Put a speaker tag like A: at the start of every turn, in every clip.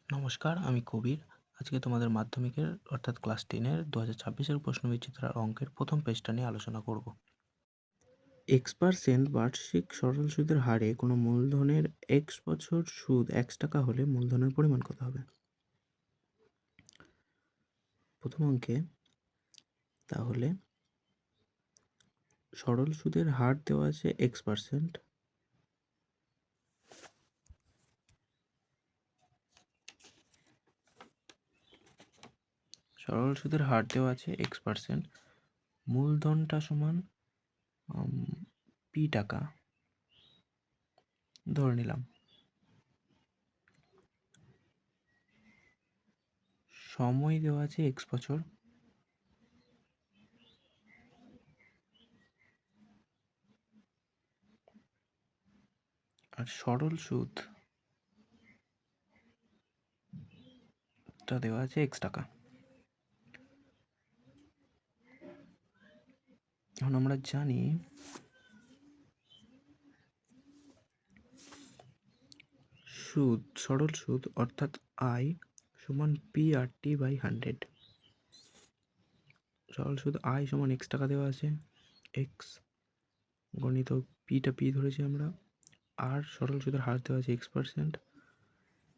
A: নমস্কার, আমি কবির। আজকে তোমাদের মাধ্যমিকের অর্থাৎ ক্লাস 10-এর 2026-এর প্রশ্নবিচিত্রার অঙ্কের প্রথম পেজটা নিয়ে আলোচনা করব। X% বার্ষিক সরল সুদের হারে কোনো মূলধনের X বছর সুদ X টাকা হলে মূলধনের পরিমাণ কত হবে? প্রথম অঙ্কে তাহলে সরল সুদের হার দেওয়া আছে X%, সরল সুদের হার দেওয়া আছে X%, মূলধনটা সমান P টাকা ধরে নিলাম, সময় দেওয়া আছে X বছর, আর সরল সুদটা দেওয়া আছে X টাকা। এখন আমরা জানি সরল সুদ অর্থাৎ I সমান PRT/100। সরল সুদ I সমান X টাকা দেওয়া আছে, X গণিত Pটা P ধরেছি আমরা, আর সরল সুদের হার দেওয়া আছে X%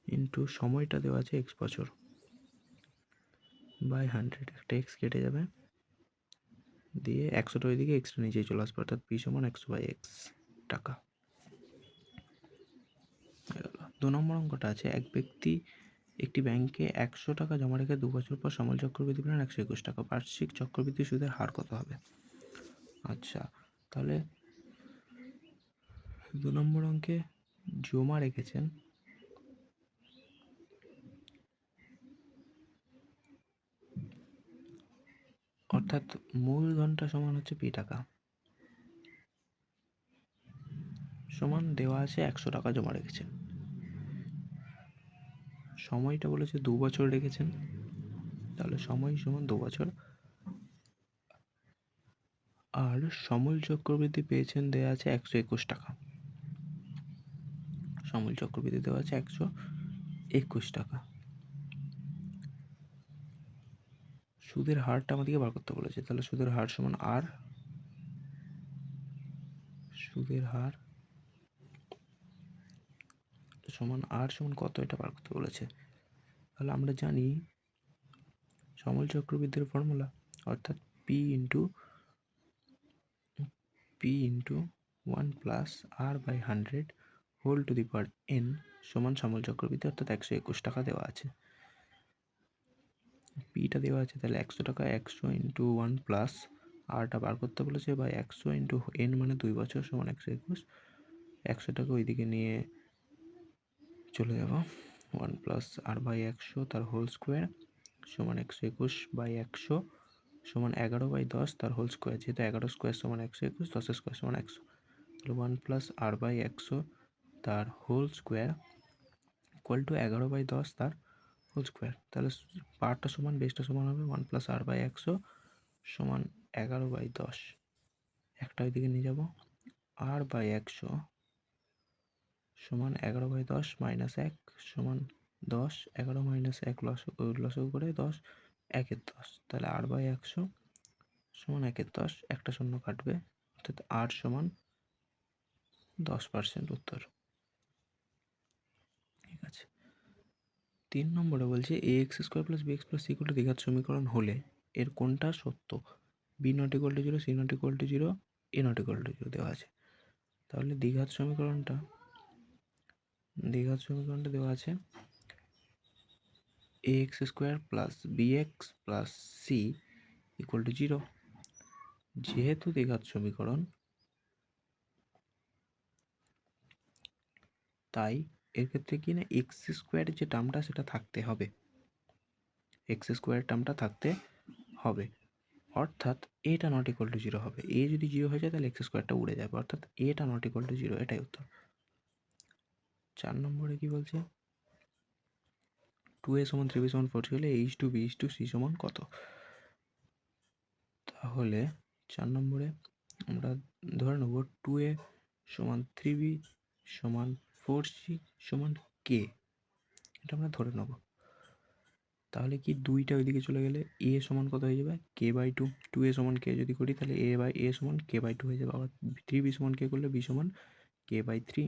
A: ইন্টু সময়টা দেওয়া আছে X বছর বাই 100। একটা X কেটে যাবে, দিয়ে 100টা ওইদিকে, Xটা নিচেই চলে আসবে, অর্থাৎ P সমান 100/X টাকা। 2 নম্বর অঙ্কটা আছে, এক ব্যক্তি একটি ব্যাংকে 100 টাকা জমা রেখে 2 বছর পর সমল চক্রবৃদ্ধি পেলেন 121 টাকা। বার্ষিক চক্রবৃদ্ধি সুদের হার কত হবে? আচ্ছা, তাহলে 2 নম্বর অঙ্কে জমা রেখেছেন অর্থাৎ মূলধনটা সমান হচ্ছে P টাকা, সমান দেওয়া আছে 100 টাকা জমা রেখেছেন, সময়টা বলেছে 2 বছর রেখেছেন, তাহলে সময় সমান 2 বছর, আর সমল চক্রবৃদ্ধি পেয়েছেন দেওয়া আছে 121 টাকা। সমল চক্রবৃদ্ধি দেওয়া আছে 121 টাকা। সুদের হারটা আমাদেরকে বার করতে বলেছে, তাহলে সুদের হার সমান R, সুদের হার সমান R সমান কত, এটা বার করতে বলেছে। তাহলে আমরা জানি সমল চক্রবৃদ্ধির ফর্মুলা অর্থাৎ P into 1 plus R/100 whole to the power N সমান সমল চক্রবৃদ্ধি, অর্থাৎ 121 টাকা দেওয়া আছে। Pটা দেওয়া আছে, তাহলে 100 টাকা, 100 ইন্টু 1 প্লাস Rটা বার করতে বলেছে, বা 100 ইন্টু N মানে 2 বছর সমান 121। 100 টাকা ওইদিকে নিয়ে চলে যাব, 1 প্লাস R/100 তার হোল স্কোয়ার সমান 121/100 সমান 11/10 তার হোল স্কোয়ার, যেহেতু 11 স্কোয়ার সমান 121, 10 স্কোয়ার সমান 100, তাহলে 1 প্লাস R/100 তার হোল স্কোয়ার ইকুয়াল টু 11/10 তার হোল স্কোয়ার। তাহলে পারটা সমান বেসটা সমান হবে 1 প্লাস R/100 সমান 11/10, একটা ওইদিকে নিয়ে যাব, R/100 সমান 11/10 মাইনাস 1 সমান 10, 11 মাইনাস 1 লসাগু করে 10, 1/10, তাহলে R/100 সমান 1/10, একটা শূন্য কাটবে, অর্থাৎ R সমান 10% উত্তর। ঠিক আছে, 3 নম্বরে বলছে ax² + bx + c = দ্বিঘাত সমীকরণ হলে এর কোনটা সত্য? b ≠ 0, c ≠ 0, a ≠ 0 দেওয়া আছে। তাহলে দ্বিঘাত সমীকরণটা দেওয়া আছে ax² + bx + c = 0। যেহেতু দ্বিঘাত সমীকরণ, তাই এর ক্ষেত্রে কি না x² যে টার্মটা সেটা থাকতে হবে, x² টার্মটা থাকতে হবে, অর্থাৎ এটা নট ইকুয়াল টু 0 হবে। এ যদি 0 হয়ে যায় তাহলে x² উড়ে যাবে, অর্থাৎ এটা নট ইকুয়াল টু 0, এটাই উত্তর। 4 নম্বরে কি বলছে, 2a = 3b = 40 হলে h2b/c সমান কত? তাহলে 4 নম্বরে আমরা ধরে নেব 2a = 3b = 4c = k। এটা আমরা ধরে নেব। তাহলে কি দুইটা ওইদিকে চলে গেলে এ সমান কত হয়ে যাবে, কে বাই টু। টু এ সমান কে যদি করি তাহলে এ বাই এ সমান কে বাই টু হয়ে যাবে। আবার থ্রি বি সমান কে করলে বি সমান কে বাই থ্রি।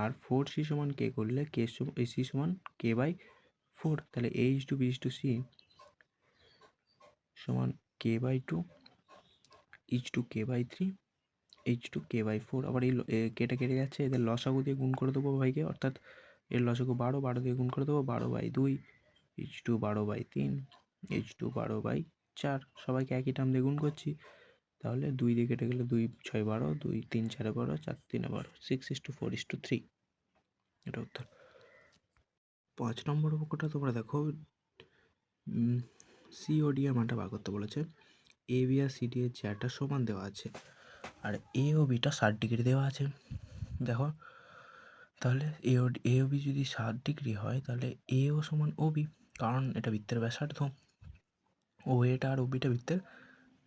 A: আর ফোর সি সমান কে করলে কে সি সমান কে বাই ফোর। তাহলে A is to B is to C সমান K by two is to K by three H to K by four. আবার এই কেটে কেটে যাচ্ছে, এদের লসাগু দিয়ে গুণ করে দেবো ভাইকে, অর্থাৎ এর লসাগু 12, 12 দিয়ে গুণ করে দেবো 12/2 এইচ টু 12/3 এইচ টু 12/4। সবাইকে একই টার্ম দিয়ে গুণ করছি, তাহলে 2 দিয়ে কেটে গেলে 2 6 12, 2 3 4 12, 4 3 12, 6:4:3। এটা উত্তর। 5 নম্বর অঙ্কটা তোমরা দেখো, সিওডি এর মানটা বার করতে বলেছে। A B R C D এর জ্যাটা সমান দেওয়া আছে, আর এ ও বিটা 60 ডিগ্রি দেওয়া আছে। দেখো তাহলে এ ও বি যদি 60 ডিগ্রি হয় তাহলে এ ও সমান ও বি, কারণ এটা বৃত্তের ব্যাসার্ধ। ও এটা আর ও বিটা বৃত্তের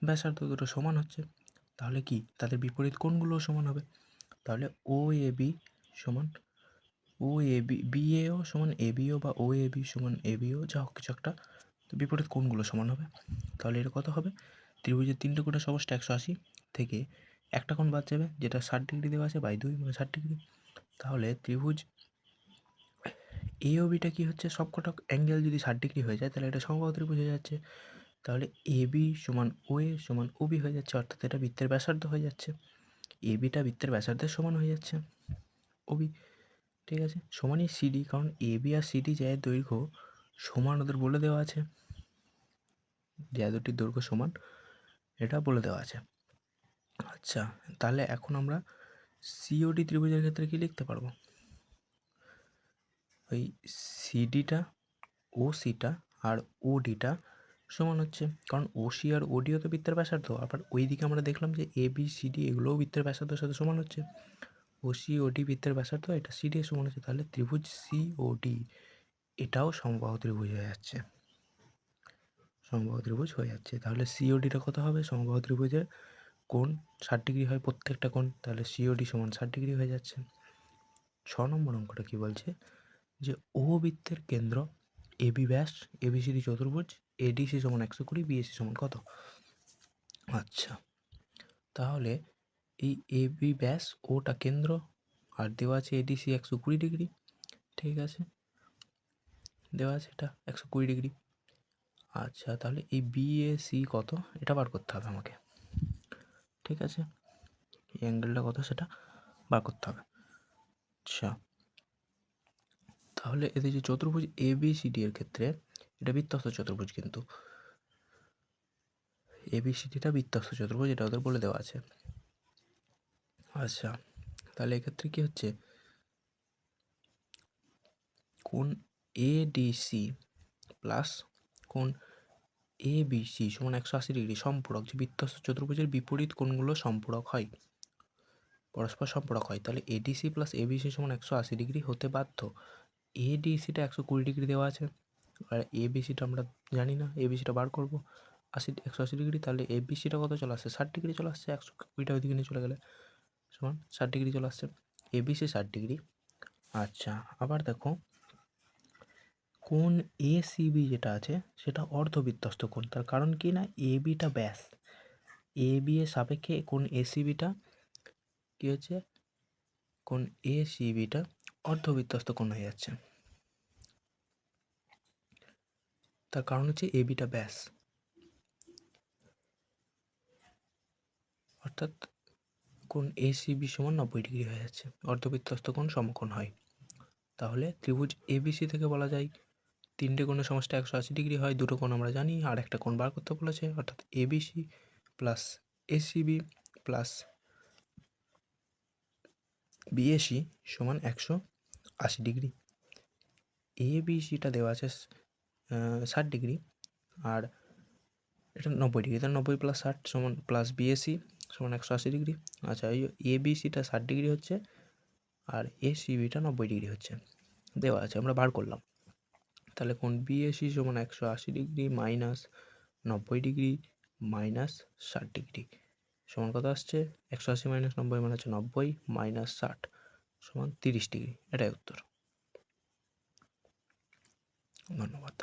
A: ব্যাসার্ধ, দুটো সমান হচ্ছে। তাহলে কি তাদের বিপরীত কোণগুলোও সমান হবে। তাহলে ও এ বি সমান ও এ বি, বি এ ও সমান এ বি ও, বা ও এ বি সমান এ বি ও, যা হোক কিছু একটা। তো বিপরীত কোণগুলো সমান হবে। তাহলে এটা কত হবে, ত্রিভুজের 3টে কোণের সমষ্টি 180 থেকে একটা কোণ বাদ যাবে যেটা 60 ডিগ্রি দেওয়া আছে, বাই 2 মানে 60 ডিগ্রি। তাহলে ত্রিভুজ এ ও বিটা কী হচ্ছে, সবকটা অ্যাঙ্গেল যদি 60 ডিগ্রি হয়ে যায় তাহলে এটা সমবাহু ত্রিভুজ হয়ে যাচ্ছে। তাহলে এ বি সমান ও এ সমান ও বি হয়ে যাচ্ছে, অর্থাৎ এটা বৃত্তের ব্যাসার্ধ হয়ে যাচ্ছে। এ বিটা বৃত্তের ব্যাসার্ধের সমান হয়ে যাচ্ছে ও বি। ঠিক আছে, সমানই সিডি, কারণ এ বি আর সিডি জ্যায়ের দৈর্ঘ্য সমান ওদের বলে দেওয়া আছে, জ্যা দুটির দৈর্ঘ্য সমান এটা বলে দেওয়া আছে। আচ্ছা, তাহলে এখন আমরা সিওডি ত্রিভুজের ক্ষেত্রে কি লিখতে পারবো, ওই সিডিটা ও সিটা আর ও ডিটা সমান হচ্ছে, কারণ ও সি আর ওডিও তো বৃত্তের ব্যাসার্ধ। আবার ওই দিকে আমরা দেখলাম যে এ বি সি ডি এগুলোও বৃত্তের ব্যাসার্ধের সাথে সমান হচ্ছে। ও সি ও ডি বৃত্তের ব্যাসার্ধ, এটা সি ডি এর সমান হচ্ছে। তাহলে ত্রিভুজ সি ও ডি এটাও সমবাহু ত্রিভুজ হয়ে যাচ্ছে, সমবাহু ত্রিভুজ হয়ে যাচ্ছে। তাহলে সিওডিটা কত হবে, সমবাহু ত্রিভুজের কোণ 60 ডিগ্রি হয় প্রত্যেকটা কোণ, তাহলে সিওডি সমান 60 ডিগ্রি হয়ে যাচ্ছে। 6 নম্বর অঙ্কটা কি বলছে, যে ও বৃত্তের কেন্দ্র এবি ব্যাস, এবিসিডি চতুর্ভুজ, এডিসি সমান 120, বিএসি সমান কত। আচ্ছা, তাহলে এই এবি ব্যাস ওটা কেন্দ্র, আর দেওয়া আছে এডিসি 120 ডিগ্রি। ঠিক আছে, দেওয়া আছে এটা 120 ডিগ্রি। আচ্ছা, তাহলে এই বিএসি কত এটা বার করতে হবে আমাকে। ঠিক আছে, এই অ্যাঙ্গেলটা কত সেটা বার করতে হবে। আচ্ছা, তাহলে এদের যে চতুর্ভুজ এ বি সি ডি এর ক্ষেত্রে এটা বৃত্তস্থ চতুর্ভুজ, কিন্তু এ বি সি ডিটা বৃত্তস্থ চতুর্ভুজ, এটা ওদের বলে দেওয়া আছে। আচ্ছা, তাহলে এক্ষেত্রে কি হচ্ছে, কোণ এ ডি সি প্লাস কোণ এ বি সি সমান 180 ডিগ্রি সম্পূরক, যে বৃত্তস্থ চতুর্ভুজের বিপরীত কোণগুলো সম্পূরক হয়, পরস্পর সম্পূরক হয়। তাহলে এডিসি প্লাস এবিসি সমান 180 ডিগ্রি হতে বাধ্য। এডিসিটা 120 ডিগ্রি দেওয়া আছে, আর এবিসিটা আমরা জানি না, এবিসিটা বার করবো 180 ডিগ্রি। তাহলে এবিসিটা কত চলে আসছে, 60 ডিগ্রি চলে আসছে, 120টা ওইদিকে নিয়ে চলে গেলে সমান 60 ডিগ্রি চলে আসছে, এবিসি 60 ডিগ্রি। আচ্ছা, আবার দেখো কোণ এ সি বি যেটা আছে সেটা অর্ধবৃত্তস্থ কোণ, তার কারণ কি না, এ বিটা ব্যাস, এ বি এর সাপেক্ষে কোণ এ সি বিটা কী হচ্ছে, কোণ এ সি বিটা অর্ধবৃত্তস্থ কোণ হয়ে যাচ্ছে। তার কারণ হচ্ছে এ বিটা ব্যাস, অর্থাৎ কোণ এ সি বি সমান 90 ডিগ্রি হয়ে যাচ্ছে, অর্ধবৃত্তস্থ কোণ সমকোণ হয়। তাহলে ত্রিভুজ এবিসি থেকে বলা যায় 3টে কোণের সমষ্টি 180 ডিগ্রি হয়, দুটো কোণ আমরা জানি, আর একটা কোণ বার করতে বলেছে, অর্থাৎ ABC plus ACB plus BAC সমান 180 ডিগ্রি। এবিসিটা দেওয়া আছে 60 ডিগ্রি, আর এটা 90 ডিগ্রি, তাহলে 90 প্লাস 60 সমান প্লাস বিএসি সমান 180 ডিগ্রি। আচ্ছা, এই এবিসিটা 60 ডিগ্রি হচ্ছে, আর এসিবিটা 90 ডিগ্রি হচ্ছে, দেওয়া আছে, আমরা বার করলাম। তাহলে কোণ বিএসি সমান 180 degree minus 90 degree minus 60 degree সমান কত আসছে, 180 মাইনাস 90 মানে হচ্ছে 90 মাইনাস 60 সমান 30 ডিগ্রি। এটাই উত্তর। ধন্যবাদ।